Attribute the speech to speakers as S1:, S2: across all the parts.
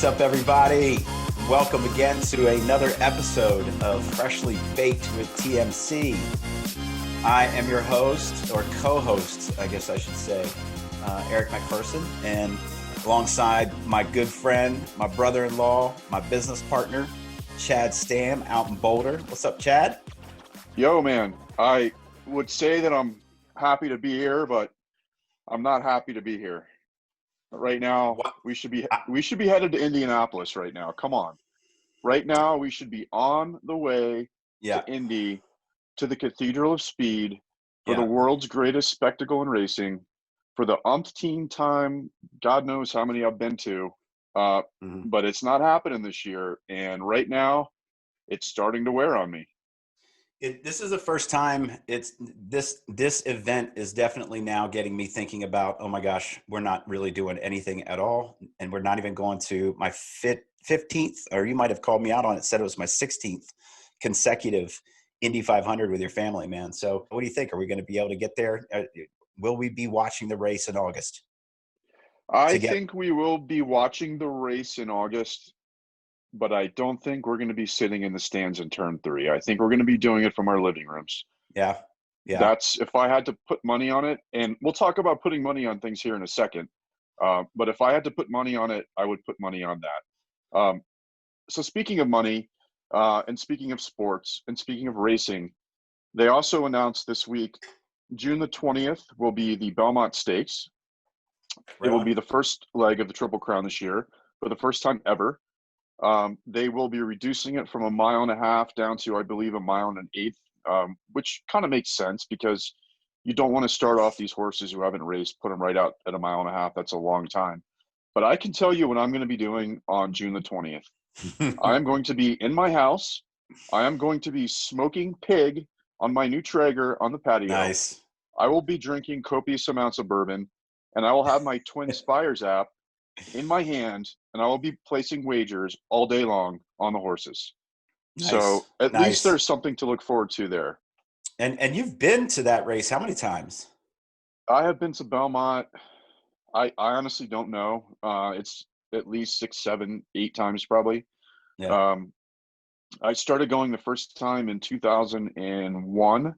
S1: up, everybody? Welcome again to another episode of Freshly Baked with TMC. I am your host, or co-host, I guess I should say, Eric McPherson, and alongside my good friend, my brother-in-law, my business partner, Chad Stam, out in Boulder. What's up, Chad?
S2: Yo, man. I would say that I'm happy to be here, but I'm not happy to be here. Right now,
S1: What?
S2: we should be headed to Indianapolis right now. Come on. Right now, we should be on the way
S1: Yeah,
S2: to Indy, to the Cathedral of Speed, for the
S1: yeah.
S2: world's greatest spectacle in racing, for the umpteen time, God knows how many I've been to.
S1: Mhm.
S2: But it's not happening this year. And right now, it's starting to wear on me.
S1: This is the first time this event is definitely now getting me thinking about, oh my gosh, we're not really doing anything at all. And we're not even going to my 15th, or you might have called me out on it, said it was my 16th consecutive Indy 500 with your family, man. So what do you think? Are we going to be able to get there? Will we be watching the race in August?
S2: I
S1: Together?
S2: think we will be watching the race in August, but I don't think we're going to be sitting in the stands in turn 3. I think we're going to be doing it from our living rooms.
S1: Yeah. Yeah.
S2: That's if I had to put money on it, and we'll talk about putting money on things here in a second. But if I had to put money on it, I would put money on that. So speaking of money, and speaking of sports, and speaking of racing, they also announced this week, June the 20th will be the Belmont Stakes. It
S1: Right
S2: will
S1: on.
S2: be the first leg of the Triple Crown this year for the first time ever. They will be reducing it from 1.5 miles down to, I believe, 1.125 miles, which kind of makes sense because you don't want to start off these horses who haven't raced, put them right out at 1.5 miles. That's a long time. But I can tell you what I'm going to be doing on June the 20th. I am going to be in my house. I am going to be smoking pig on my new Traeger on the patio.
S1: Nice.
S2: I will be drinking copious amounts of bourbon, and I will have my Twin Spires app in my hand, and I will be placing wagers all day long on the horses.
S1: Nice.
S2: So at least
S1: Nice.
S2: there's something to look forward to there.
S1: And you've been to that race how many times?
S2: I have been to Belmont. I honestly don't know. It's at least 6, 7, 8 times probably.
S1: Yeah.
S2: Um, I started going the first time in 2001,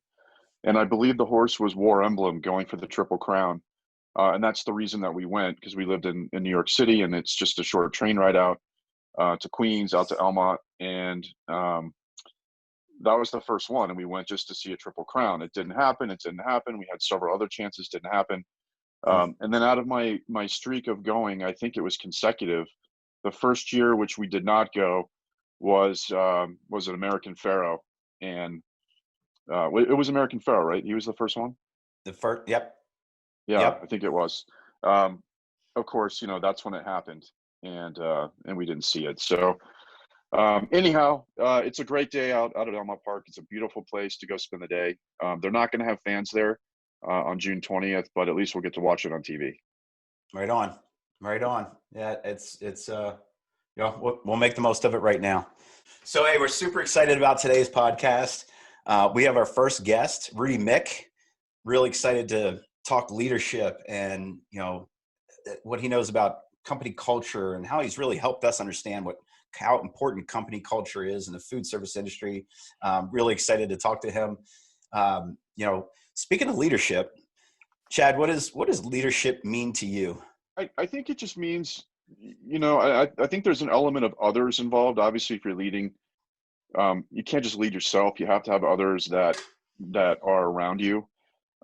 S2: and I believe the horse was War Emblem going for the Triple Crown. And that's the reason that we went, because we lived in New York City, and it's just a short train ride out to Queens, out to Elmont, and that was the first one. And we went just to see a Triple Crown. It didn't happen. It didn't happen. We had several other chances, didn't happen. And then out of my streak of going, I think it was consecutive. The first year, which we did not go, was an American Pharaoh, and it was American Pharaoh, right? He was the first one.
S1: The first, yep.
S2: Yeah, I
S1: Yep.
S2: think it was. Of course, that's when it happened, and we didn't see it. So anyhow, it's a great day out at Elmont Park. It's a beautiful place to go spend the day. They're not going to have fans there on June 20th, but at least we'll get to watch it on TV.
S1: Right on. Right on. Yeah, we'll make the most of it right now. So, hey, we're super excited about today's podcast. We have our first guest, Rudy Mick. Really excited to talk leadership and, what he knows about company culture and how he's really helped us understand how important company culture is in the food service industry. Really excited to talk to him. Speaking of leadership, Chad, what does leadership mean to you?
S2: I think it just means, I think there's an element of others involved. Obviously, if you're leading, you can't just lead yourself. You have to have others that are around you,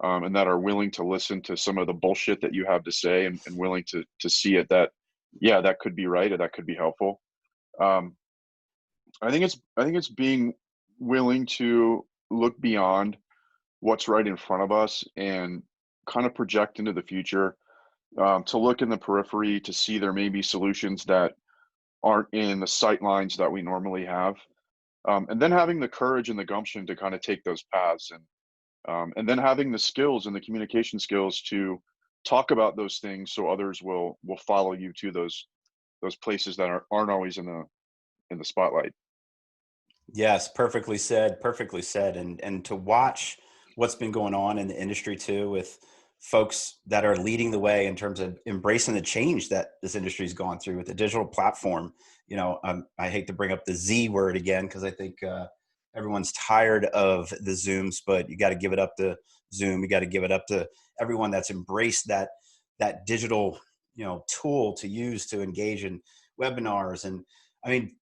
S2: and that are willing to listen to some of the bullshit that you have to say, and willing to see it that, yeah, that could be right, or that could be helpful. I think it's being willing to look beyond what's right in front of us and kind of project into the future, to look in the periphery to see there may be solutions that aren't in the sight lines that we normally have, and then having the courage and the gumption to kind of take those paths, and then having the skills and the communication skills to talk about those things so others will follow you to those places that aren't always in the spotlight.
S1: Yes, perfectly said. Perfectly said. And to watch what's been going on in the industry too, with folks that are leading the way in terms of embracing the change that this industry's gone through with the digital platform. I hate to bring up the Z word again, because I think everyone's tired of the Zooms, but you got to give it up to Zoom. You got to give it up to everyone that's embraced that digital, tool to use to engage in webinars. And I mean,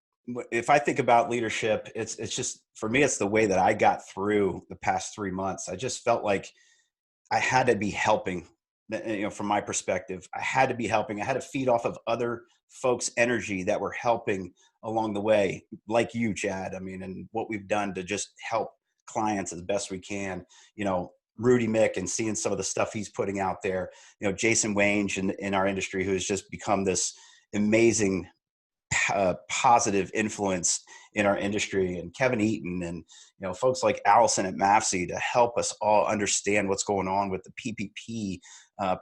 S1: if I think about leadership, it's just, for me, it's the way that I got through the past 3 months. I just felt like I had to be helping, from my perspective. I had to be helping. I had to feed off of other folks' energy that were helping along the way, like you, Chad. I mean, and what we've done to just help clients as best we can. Rudy Mick, and seeing some of the stuff he's putting out there. Jason Wange in our industry, who has just become this amazing positive influence in our industry, and Kevin Eaton, and folks like Allison at MAFC, to help us all understand what's going on with the PPP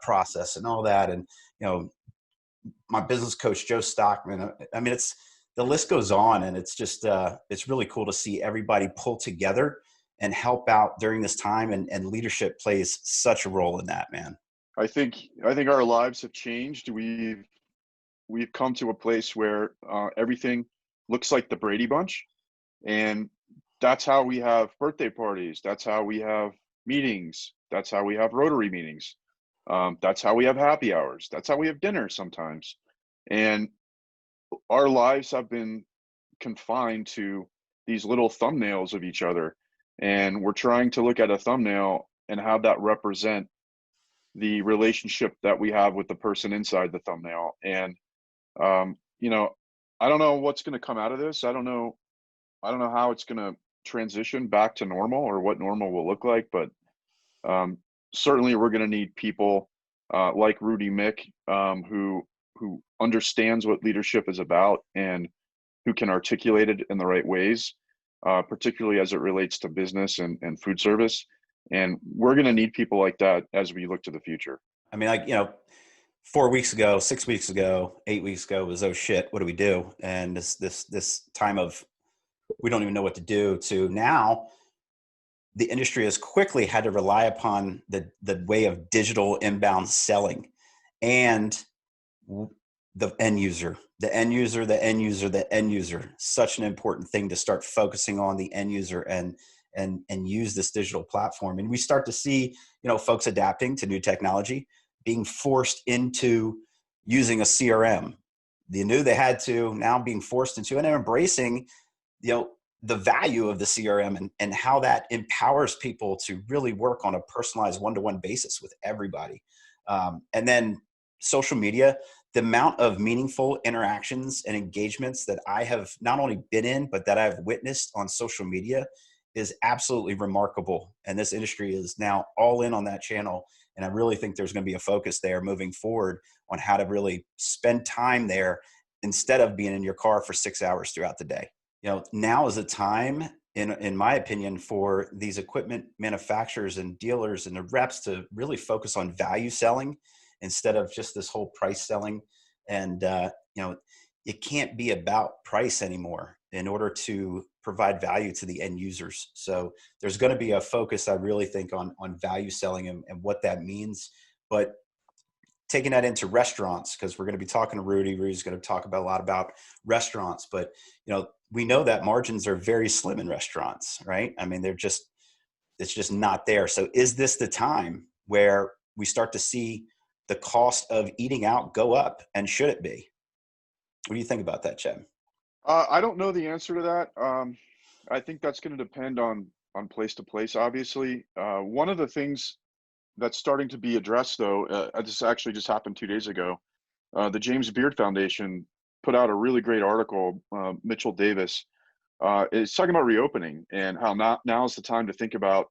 S1: process and all that. And my business coach Joe Stockman. I mean, it's, the list goes on, and it's just it's really cool to see everybody pull together and help out during this time, and leadership plays such a role in that, man.
S2: I think our lives have changed. We've come to a place where everything looks like the Brady Bunch, and that's how we have birthday parties. That's how we have meetings. That's how we have Rotary meetings. That's how we have happy hours. That's how we have dinner sometimes. And our lives have been confined to these little thumbnails of each other. And we're trying to look at a thumbnail and have that represent the relationship that we have with the person inside the thumbnail. And I don't know what's going to come out of this. I don't know how it's going to transition back to normal, or what normal will look like. But certainly, we're going to need people like Rudy Mick, who understands what leadership is about, and who can articulate it in the right ways, particularly as it relates to business and food service. And we're going to need people like that as we look to the future.
S1: I mean, 4 weeks ago, 6 weeks ago, 8 weeks ago was, oh shit, what do we do? And this time of, we don't even know what to do, to now the industry has quickly had to rely upon the way of digital inbound selling, and the end user, such an important thing to start focusing on the end user, and use this digital platform. And we start to see, folks adapting to new technology, being forced into using a CRM. They knew they had to, now being forced into, and embracing, the value of the CRM, and how that empowers people to really work on a personalized one-to-one basis with everybody. And then social media, the amount of meaningful interactions and engagements that I have not only been in, but that I've witnessed on social media is absolutely remarkable. And this industry is now all in on that channel. And I really think there's going to be a focus there moving forward on how to really spend time there instead of being in your car for 6 hours throughout the day. Now is the time, in my opinion, for these equipment manufacturers and dealers and the reps to really focus on value selling instead of just this whole price selling. And, it can't be about price anymore in order to provide value to the end users. So there's going to be a focus, I really think, on value selling, and what that means. But taking that into restaurants, because we're going to be talking to Rudy. Rudy's going to talk about a lot about restaurants, but we know that margins are very slim in restaurants, right? I mean, it's just not there. So is this the time where we start to see the cost of eating out go up, and should it be? What do you think about that, Chad?
S2: I don't know the answer to that. I think that's going to depend on place to place, obviously. One of the things that's starting to be addressed, though, this actually just happened 2 days ago. The James Beard Foundation put out a really great article. Mitchell Davis is talking about reopening, and how now is the time to think about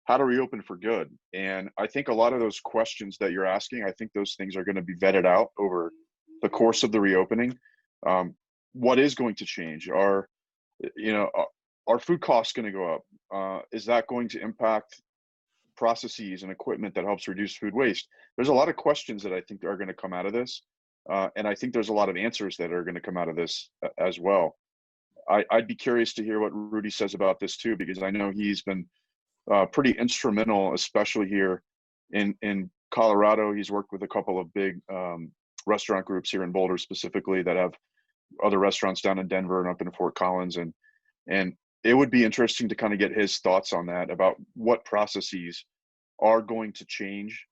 S2: how to reopen for good. And I think a lot of those questions that you're asking, I think those things are going to be vetted out over the course of the reopening. What is going to change? Are food costs going to go up? Is that going to impact processes and equipment that helps reduce food waste? There's a lot of questions that I think are going to come out of this. And I think there's a lot of answers that are going to come out of this as well. I'd be curious to hear what Rudy says about this too, because I know he's been pretty instrumental, especially here in Colorado. He's worked with a couple of big restaurant groups here in Boulder specifically that have other restaurants down in Denver and up in Fort Collins. And it would be interesting to kind of get his thoughts on that, about what processes are going to change.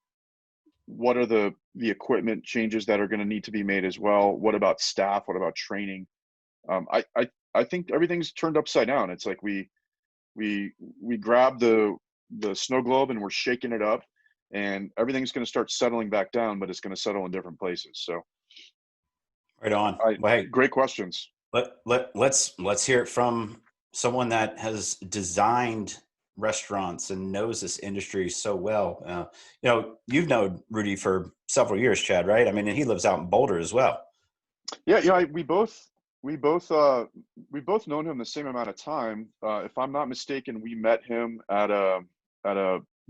S2: What are the equipment changes that are going to need to be made as well? What about staff? What about training? I think everything's turned upside down. It's like we grab the snow globe and we're shaking it up, and everything's going to start settling back down, but it's going to settle in different places. So,
S1: Right on. Well, hey,
S2: great questions.
S1: let's hear it from someone that has designed restaurants and knows this industry so well. You've known Rudy for several years, Chad, right? I mean, and he lives out in Boulder as well.
S2: Yeah, we both known him the same amount of time. If I'm not mistaken, we met him at a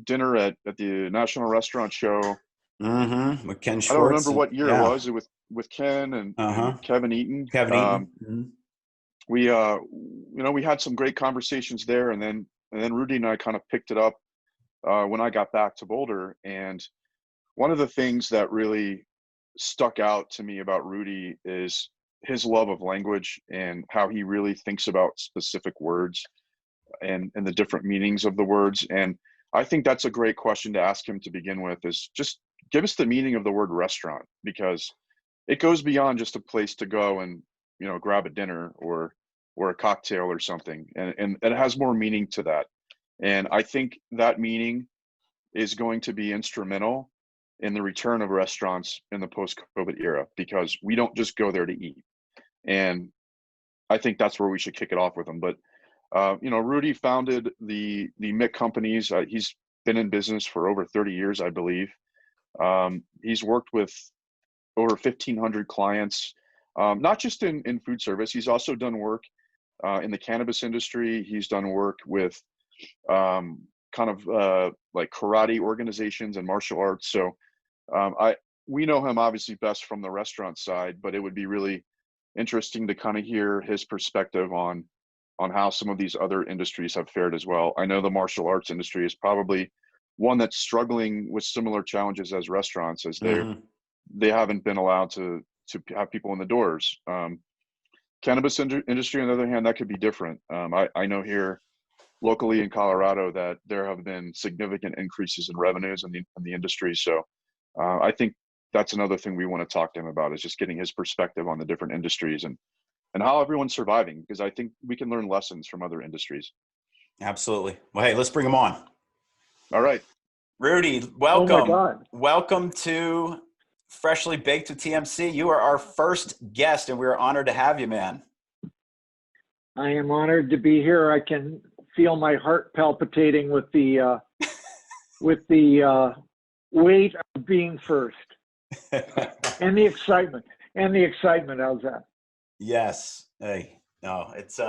S2: dinner at the National Restaurant Show.
S1: Mm-hmm. With Ken
S2: I don't
S1: Schwartz.
S2: remember what year
S1: Yeah.
S2: it was. It with Ken and Kevin Eaton.
S1: Kevin Eaton. Mm-hmm.
S2: We had some great conversations there, and then Rudy and I kind of picked it up when I got back to Boulder. And one of the things that really stuck out to me about Rudy is his love of language and how he really thinks about specific words and the different meanings of the words. And I think that's a great question to ask him to begin with, is just give us the meaning of the word restaurant, because it goes beyond just a place to go and, grab a dinner or a cocktail or something. And it has more meaning to that. And I think that meaning is going to be instrumental in the return of restaurants in the post-COVID era, because we don't just go there to eat. And I think that's where we should kick it off with him. But Rudy founded the Mick companies. He's been in business for over 30 years, I believe. He's worked with over 1,500 clients, not just in food service. He's also done work in the cannabis industry. He's done work with like karate organizations and martial arts. So we know him obviously best from the restaurant side, but it would be really interesting to kind of hear his perspective on how some of these other industries have fared as well. I know the martial arts industry is probably one that's struggling with similar challenges as restaurants, as they haven't been allowed to have people in the doors. Cannabis industry, on the other hand, that could be different. I know here locally in Colorado that there have been significant increases in revenues in the industry. So I think that's another thing we want to talk to him about, is just getting his perspective on the different industries and how everyone's surviving, because I think we can learn lessons from other industries.
S1: Absolutely. Well, hey, let's bring him on.
S2: All right.
S1: Rudy, welcome.
S3: Oh my God.
S1: Welcome to Freshly Baked with TMC. You are our first guest, and we're honored to have you, man.
S3: I am honored to be here. I can feel my heart palpitating with the weight of being first, and the excitement. How's that?
S1: Yes. Hey, no, it's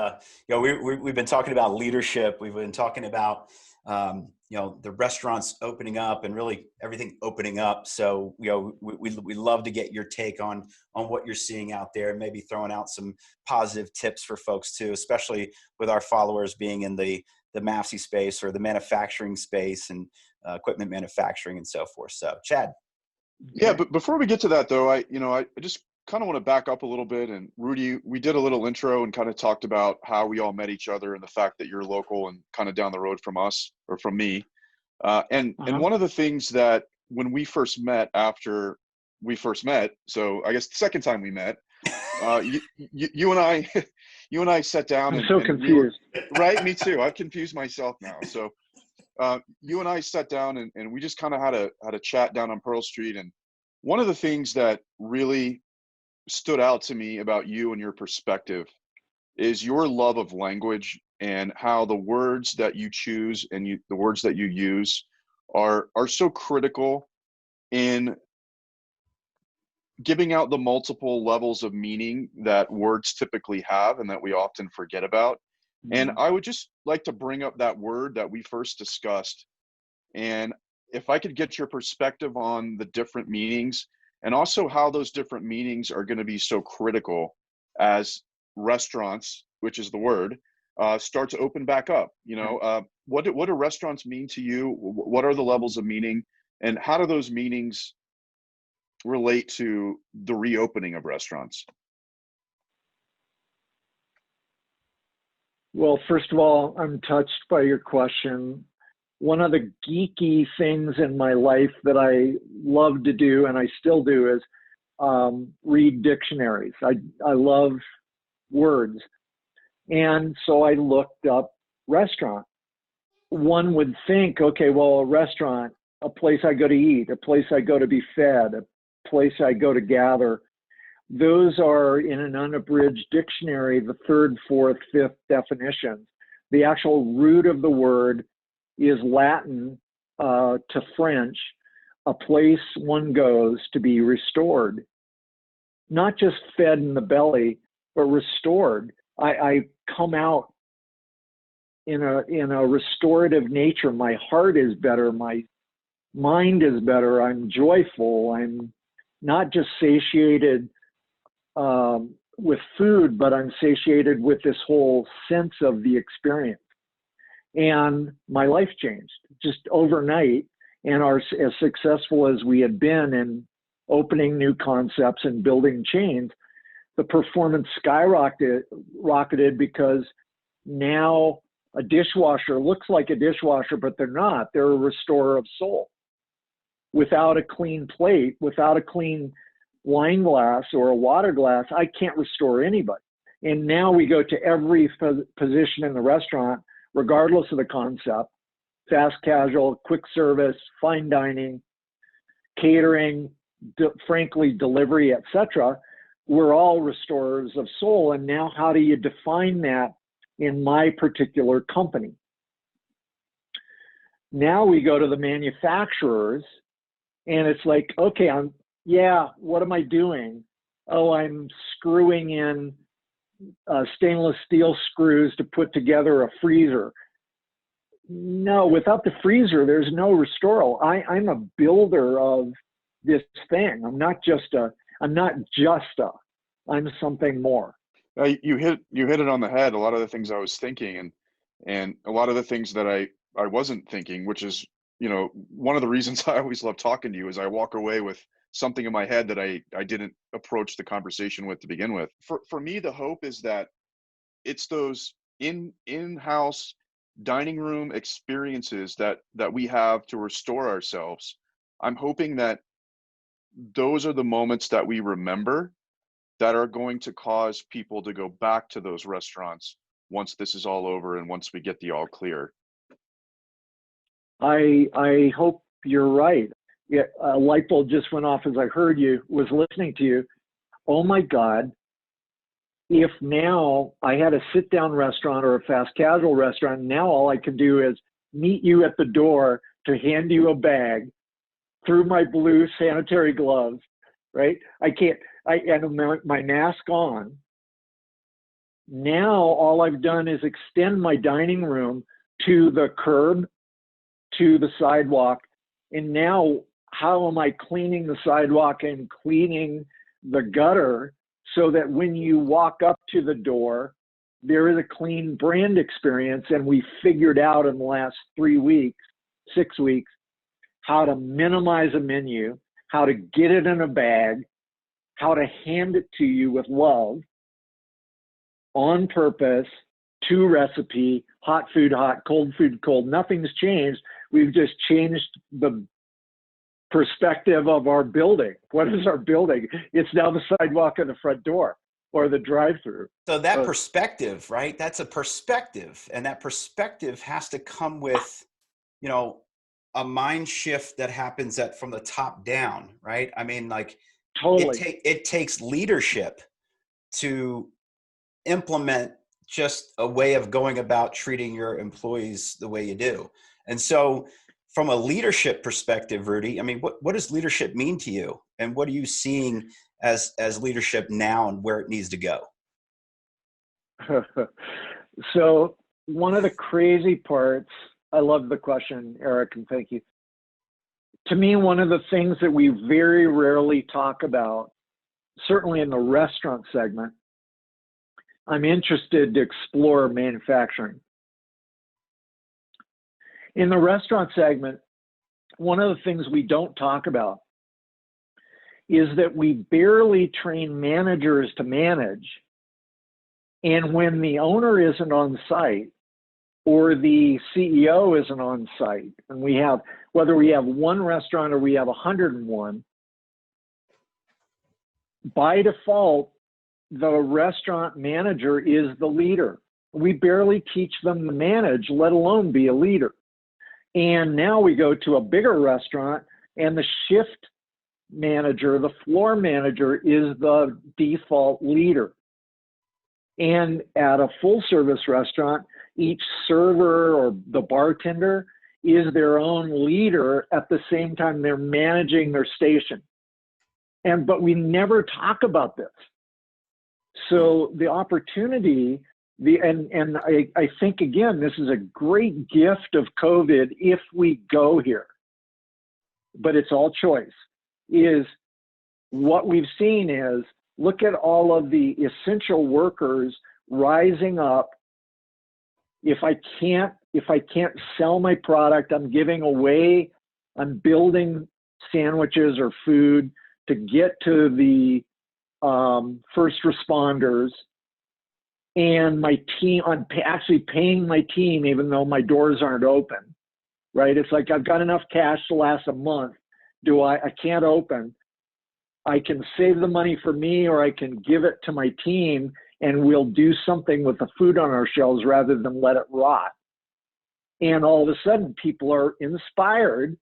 S1: we've been talking about leadership. We've been talking about the restaurants opening up and really everything opening up. So we love to get your take on what you're seeing out there, and maybe throwing out some positive tips for folks too, especially with our followers being in the MAFC space or the manufacturing space and equipment manufacturing and so forth. So, Chad.
S2: Yeah, but before we get to that though, I just kind of want to back up a little bit. And Rudy, we did a little intro and kind of talked about how we all met each other and the fact that you're local and kind of down the road from us, or from me. And one of the things that when we first met, after we first met, so I guess the second time we met, you and I sat down.
S3: I'm so confused.
S2: Right, me too. I've confused myself now. So you and I sat down and we just kind of had a chat down on Pearl Street. And one of the things that really stood out to me about you and your perspective is your love of language, and how the words that you choose and the words that you use are so critical in giving out the multiple levels of meaning that words typically have and that we often forget about. And I would just like to bring up that word that we first discussed. And if I could get your perspective on the different meanings, and also how those different meanings are going to be so critical as restaurants, which is the word, start to open back up. What do restaurants mean to you? What are the levels of meaning? And how do those meanings relate to the reopening of restaurants?
S3: Well, first of all, I'm touched by your question. One of the geeky things in my life that I love to do, and I still do, is read dictionaries. I love words. And so I looked up restaurant. One would think, okay, well, a restaurant, a place I go to eat, a place I go to be fed, a place I go to gather. Those are in an unabridged dictionary, the third, fourth, fifth definitions. The actual root of the word is Latin to French, a place one goes to be restored. Not just fed in the belly, but restored. I come out in a restorative nature. My heart is better. My mind is better. I'm joyful. I'm not just satiated with food, but I'm satiated with this whole sense of the experience. And my life changed just overnight. And as successful as we had been in opening new concepts and building chains, the performance skyrocketed because now a dishwasher looks like a dishwasher, but they're not. They're a restorer of soul. Without a clean plate, without a clean wine glass or a water glass, I can't restore anybody. And now we go to every position in the restaurant, regardless of the concept: fast casual, quick service, fine dining, catering, frankly, delivery, etc. We're all restorers of soul. And now how do you define that in my particular company? Now we go to the manufacturers, and it's like, okay, what am I doing? Oh, I'm screwing in stainless steel screws to put together a freezer. No, without the freezer, there's no restoral. I'm a builder of this thing. I'm something more.
S2: You hit it on the head. A lot of the things I was thinking, and a lot of the things that I wasn't thinking, which is, one of the reasons I always love talking to you, is I walk away with something in my head that I didn't approach the conversation with to begin with. For me, the hope is that it's those in-house dining room experiences that we have to restore ourselves. I'm hoping that those are the moments that we remember that are going to cause people to go back to those restaurants once this is all over and once we get the all clear.
S3: I hope you're right. Yeah, a light bulb just went off as I was listening to you. Oh my God, if now I had a sit-down restaurant or a fast casual restaurant, now all I can do is meet you at the door to hand you a bag through my blue sanitary gloves, right? I have my mask on. Now all I've done is extend my dining room to the curb, to the sidewalk. And now how am I cleaning the sidewalk and cleaning the gutter so that when you walk up to the door, there is a clean brand experience? And we figured out in the last 6 weeks, how to minimize a menu, how to get it in a bag, how to hand it to you with love, on purpose, to recipe, hot food hot, cold food cold. Nothing's changed. We've just changed the perspective of our building. What is our building? It's now the sidewalk and the front door or the drive-through.
S1: So that perspective, right? That's a perspective. And that perspective has to come with, a mind shift that happens from the top down, right? I mean, like,
S3: totally.
S1: It takes leadership to implement just a way of going about treating your employees the way you do. And so from a leadership perspective, Rudy, I mean, what does leadership mean to you? And what are you seeing as leadership now and where it needs to go?
S3: So one of the crazy parts, I love the question, Eric, and thank you. To me, one of the things that we very rarely talk about, certainly in the restaurant segment, I'm interested to explore manufacturing. In the restaurant segment, one of the things we don't talk about is that we barely train managers to manage. And when the owner isn't on site or the CEO isn't on site, and we have, whether we have one restaurant or we have 101, by default, the restaurant manager is the leader. We barely teach them to manage, let alone be a leader. And now we go to a bigger restaurant and the shift manager, the floor manager, is the default leader. And at a full service restaurant, each server or the bartender is their own leader at the same time they're managing their station. But we never talk about this. So the opportunity, I think, again, this is a great gift of COVID if we go here, but it's all choice, is what we've seen is, look at all of the essential workers rising up. If I can't sell my product, I'm giving away, I'm building sandwiches or food to get to the first responders, and my team, I'm actually paying my team even though my doors aren't open, right? It's like I've got enough cash to last a month. I can't open. I can save the money for me, or I can give it to my team and we'll do something with the food on our shelves rather than let it rot. And all of a sudden people are inspired,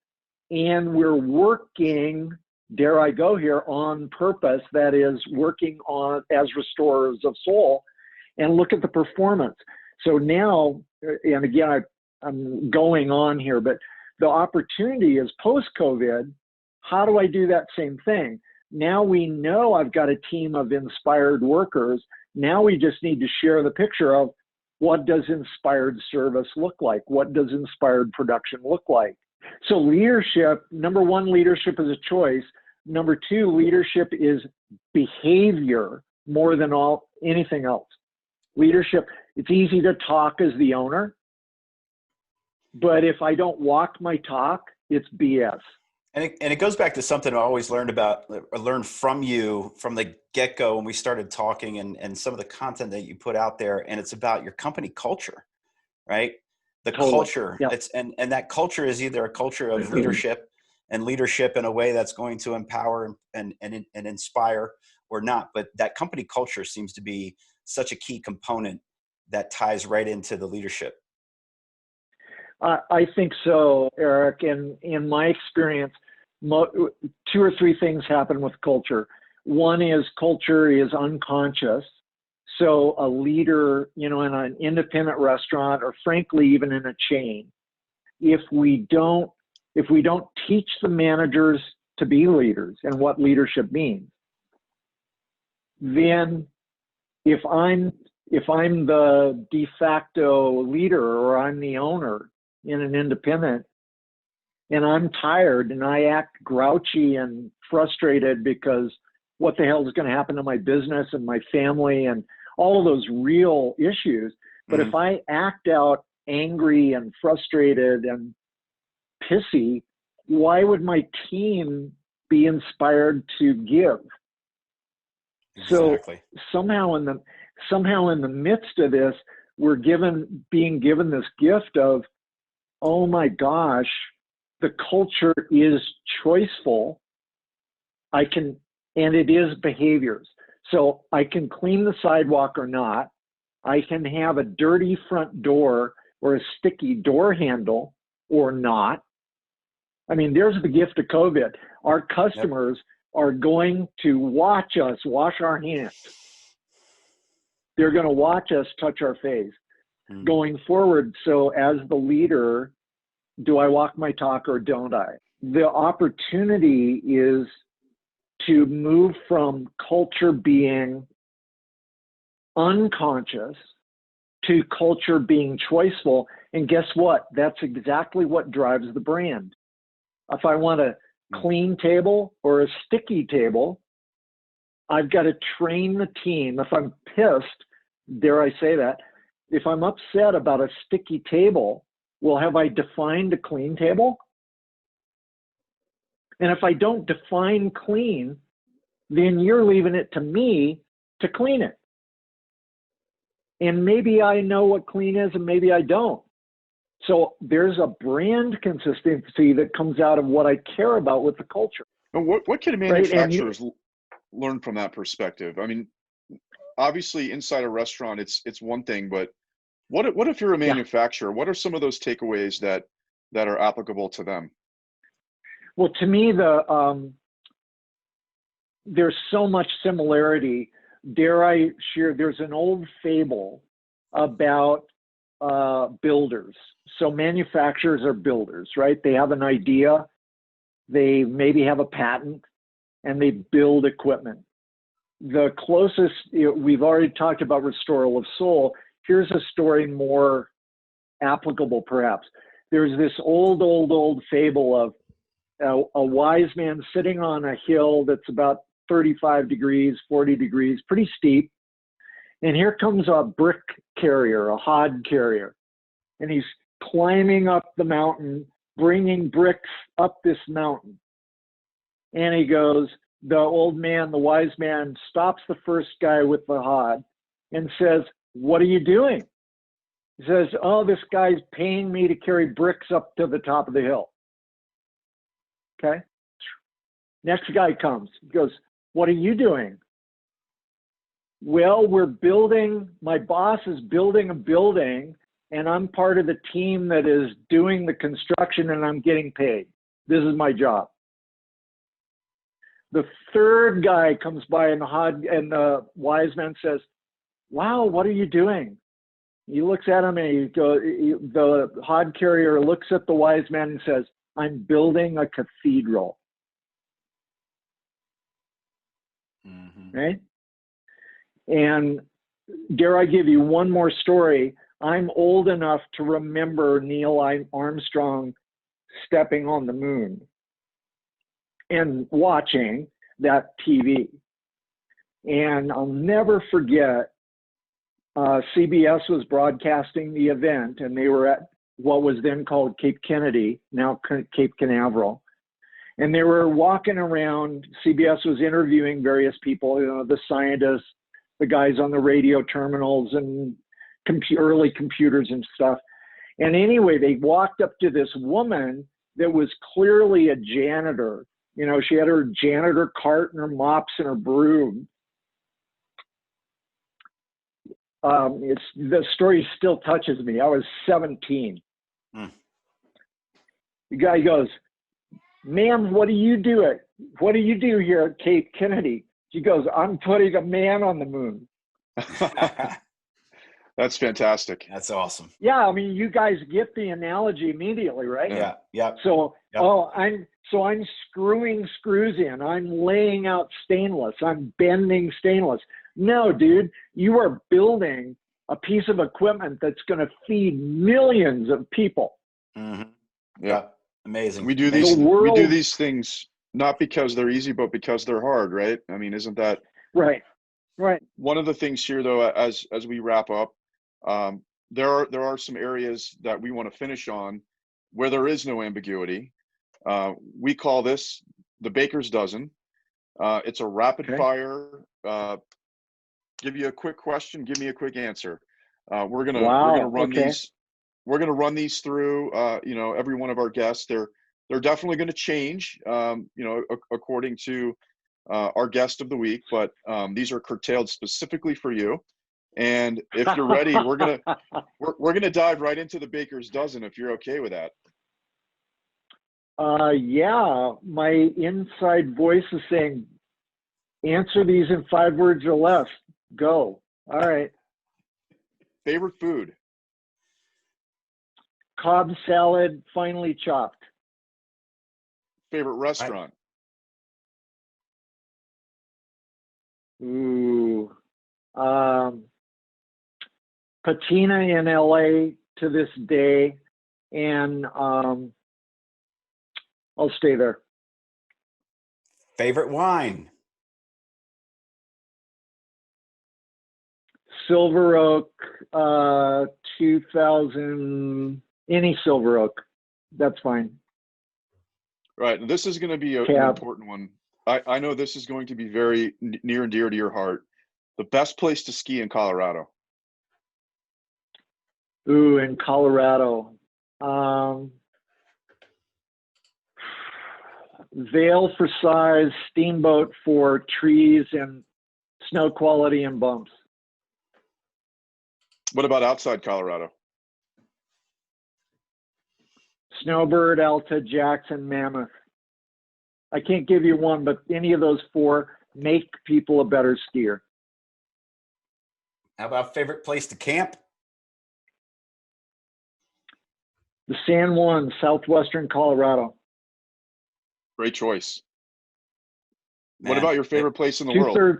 S3: and we're working, dare I go here, on purpose, that is working on as restorers of soul, and look at the performance. So now, and again, I'm going on here, but the opportunity is post-COVID, how do I do that same thing? Now we know I've got a team of inspired workers. Now we just need to share the picture of what does inspired service look like? What does inspired production look like? So leadership, number one, leadership is a choice. Number two, leadership is behavior more than anything else. Leadership, it's easy to talk as the owner, but if I don't walk my talk, it's BS.
S1: And it goes back to something I always learned from you from the get-go when we started talking, and some of the content that you put out there, and it's about your company culture, right? The culture.
S3: Yeah.
S1: And that culture is either a culture of leadership and leadership in a way that's going to empower and inspire, or not. But that company culture seems to be such a key component that ties right into the leadership.
S3: I think so, Eric. And in my experience, 2 or 3 things happen with culture. One is culture is unconscious. So a leader, in an independent restaurant, or frankly, even in a chain, if we don't teach the managers to be leaders and what leadership means, then if I'm the de facto leader, or I'm the owner in an independent, and I'm tired and I act grouchy and frustrated because what the hell is going to happen to my business and my family and all of those real issues. But if I act out angry and frustrated and pissy, why would my team be inspired to give?
S1: Exactly.
S3: So somehow in the midst of this, we're being given this gift of, oh my gosh, the culture is choiceful. And it is behaviors. So I can clean the sidewalk or not. I can have a dirty front door or a sticky door handle or not. I mean, there's the gift of COVID. Our customers are going to watch us wash our hands. They're going to watch us touch our face going forward. So as the leader, do I walk my talk or don't I? The opportunity is to move from culture being unconscious to culture being choiceful. And guess what? That's exactly what drives the brand. If I want a clean table or a sticky table, I've got to train the team. If I'm pissed, dare I say that, if I'm upset about a sticky table, well, have I defined a clean table? And if I don't define clean, then you're leaving it to me to clean it. And maybe I know what clean is and maybe I don't. So there's a brand consistency that comes out of what I care about with the culture.
S2: And what can
S3: Right?
S2: manufacturers learn from that perspective? I mean, obviously inside a restaurant, it's one thing, but what if you're a manufacturer? What are some of those takeaways that are applicable to them?
S3: Well, to me, there's so much similarity. Dare I share? There's an old fable about builders. So manufacturers are builders, right? They have an idea, they maybe have a patent, and they build equipment. The closest, we've already talked about restoral of soul. Here's a story more applicable, perhaps. There's this old fable of a wise man sitting on a hill that's about 35 degrees, 40 degrees, pretty steep. And here comes a brick carrier, a hod carrier. And he's climbing up the mountain, bringing bricks up this mountain. And he goes, the old man, the wise man, stops the first guy with the hod and says, "What are you doing?" He says, "Oh, this guy's paying me to carry bricks up to the top of the hill." Okay. Next guy comes. He goes, "What are you doing?" "Well, my boss is building a building and I'm part of the team that is doing the construction and I'm getting paid. This is my job." The third guy comes by and the wise man says, "Wow, what are you doing?" He looks at him and the hod carrier looks at the wise man and says, "I'm building a cathedral."
S1: Mm-hmm.
S3: Right? And dare I give you one more story? I'm old enough to remember Neil Armstrong stepping on the moon and watching that TV. And I'll never forget, CBS was broadcasting the event, and they were at what was then called Cape Kennedy, now Cape Canaveral. And they were walking around. CBS was interviewing various people, the scientists, the guys on the radio terminals and early computers and stuff. And anyway, they walked up to this woman that was clearly a janitor. She had her janitor cart and her mops and her broom. The story still touches me. I was 17.
S1: Mm.
S3: The guy goes, "Ma'am, what do you do here at Cape Kennedy?" She goes, "I'm putting a man on the moon."
S2: That's fantastic.
S1: That's awesome.
S3: Yeah, I mean, you guys get the analogy immediately, right?
S1: Yeah. Yep.
S3: So,
S1: Yep.
S3: I'm screwing screws in. I'm laying out stainless. I'm bending stainless. No, dude, you are building a piece of equipment that's going to feed millions of people.
S1: Mm-hmm.
S2: Yeah.
S1: Amazing.
S2: We do these things not because they're easy, but because they're hard, right? I mean, isn't that
S3: right?
S2: One of the things here, though, as we wrap up, there are some areas that we want to finish on where there is no ambiguity. We call this the baker's dozen. It's a rapid fire. Give you a quick question, give me a quick answer. We're gonna run these. We're gonna run these through. Every one of our guests. They're definitely going to change. According to our guest of the week, but these are curtailed specifically for you. And if you're ready, we're gonna dive right into the baker's dozen. If you're okay with that.
S3: Yeah, my inside voice is saying, answer these in 5 words or less. Go. All right.
S2: Favorite food?
S3: Cobb salad, finely chopped.
S2: Favorite restaurant?
S3: Ooh. Patina in LA to this day, and I'll stay there.
S1: Favorite wine?
S3: Silver Oak, 2000, any Silver Oak, that's fine.
S2: Right. This is going to be an important one. I know this is going to be very near and dear to your heart. The best place to ski in Colorado.
S3: Ooh, in Colorado. Vail for size, Steamboat for trees and snow quality and bumps.
S2: What about outside Colorado?
S3: Snowbird, Alta, Jackson, Mammoth. I can't give you one, but any of those four make people a better skier.
S1: How about favorite place to camp?
S3: The San Juan, southwestern Colorado.
S2: Great choice.
S1: Man,
S2: what about your favorite place in the world?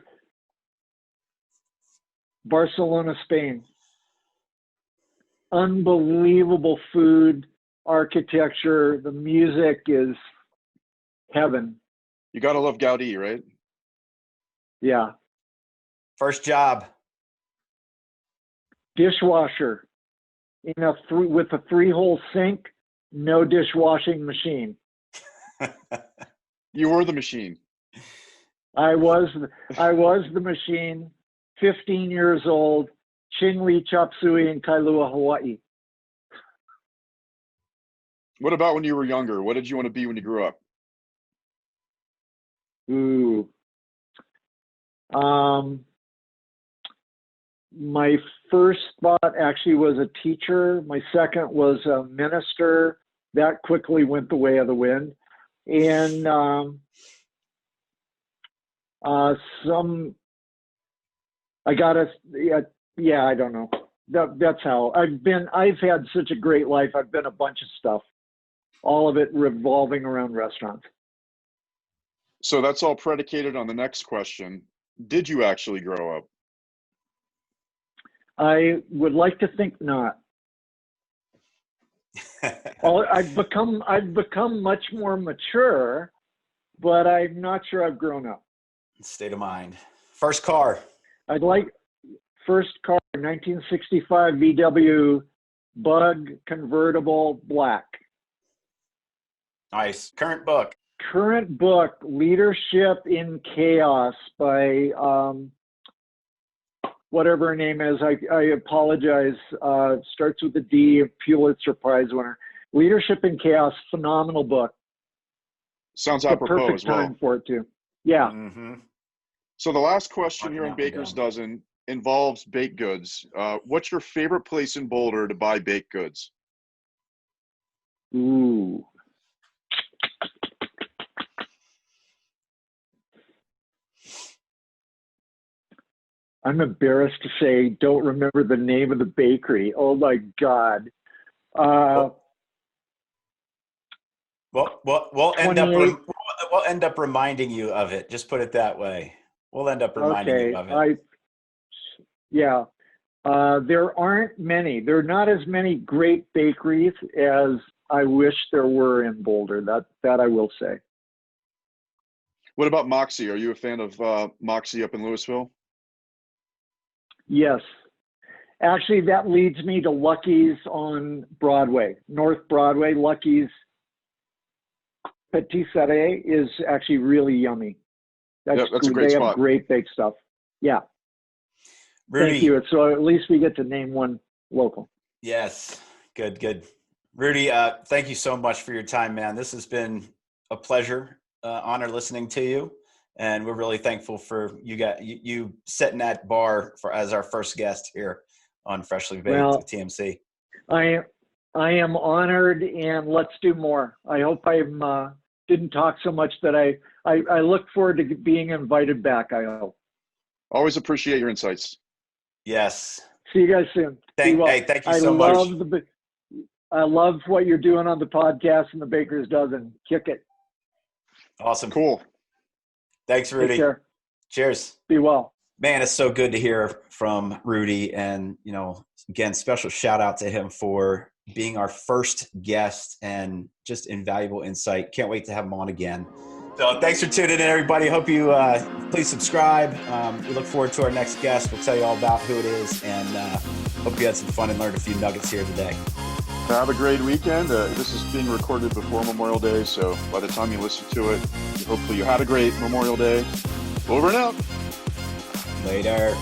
S3: Barcelona, Spain. Unbelievable food, architecture. The music is heaven.
S2: You got to love Gaudi, right?
S3: Yeah.
S1: First job.
S3: Dishwasher with a 3-hole sink, no dishwashing machine.
S2: You were the machine.
S3: I was the machine, 15 years old, Chinle, Chop Suey in Kailua, Hawaii.
S2: What about when you were younger? What did you want to be when you grew up?
S3: Ooh. My first thought actually was a teacher. My second was a minister. That quickly went the way of the wind. And I don't know. That's how I've had such a great life. I've been a bunch of stuff, all of it revolving around restaurants.
S2: So that's all predicated on the next question. Did you actually grow up?
S3: I would like to think not. I've become much more mature, but I'm not sure I've grown up.
S1: State of mind. First car.
S3: First car, 1965 VW Bug convertible black.
S1: Nice. Current book.
S3: Current book, Leadership in Chaos by whatever her name is. I apologize. Starts with a D, Pulitzer Prize winner. Leadership in Chaos, phenomenal book.
S2: Sounds apropos as well.
S3: Perfect time for it too. Yeah.
S2: Mm-hmm. So the last question here in Baker's Dozen involves baked goods. What's your favorite place in Boulder to buy baked goods?
S3: Ooh. I'm embarrassed to say, don't remember the name of the bakery. Oh my God.
S1: We'll end up reminding you of it. Just put it that way. We'll end up reminding you of it. There aren't many. There are not as many great bakeries as I wish there were in Boulder. That I will say.
S2: What about Moxie? Are you a fan of Moxie up in Louisville?
S3: Yes. Actually, that leads me to Lucky's on Broadway, North Broadway. Lucky's Patisserie is actually really yummy. That's
S2: a great spot.
S3: They have great baked stuff. Yeah.
S1: Rudy.
S3: Thank you. So at least we get to name one local.
S1: Yes. Good. Rudy, thank you so much for your time, man. This has been a pleasure, honor listening to you. And we're really thankful for you setting that bar as our first guest here on Freshly Baked with TMC.
S3: I am honored, and let's do more. I hope I didn't talk so much that I look forward to being invited back, I hope.
S2: Always appreciate your insights.
S1: Yes.
S3: See you guys soon.
S1: Thank you so much.
S3: I love what you're doing on the podcast and the Baker's Dozen. Kick it.
S1: Awesome.
S2: Cool.
S1: Thanks, Rudy.
S3: Take care.
S1: Cheers.
S3: Be well.
S1: Man, it's so good to hear from Rudy. And, again, special shout out to him for being our first guest and just invaluable insight. Can't wait to have him on again. So thanks for tuning in, everybody. Hope you please subscribe. We look forward to our next guest. We'll tell you all about who it is. And hope you had some fun and learned a few nuggets here today.
S2: Have a great weekend. This is being recorded before Memorial Day, so by the time you listen to it, hopefully you had a great Memorial Day. Over and out.
S1: Later.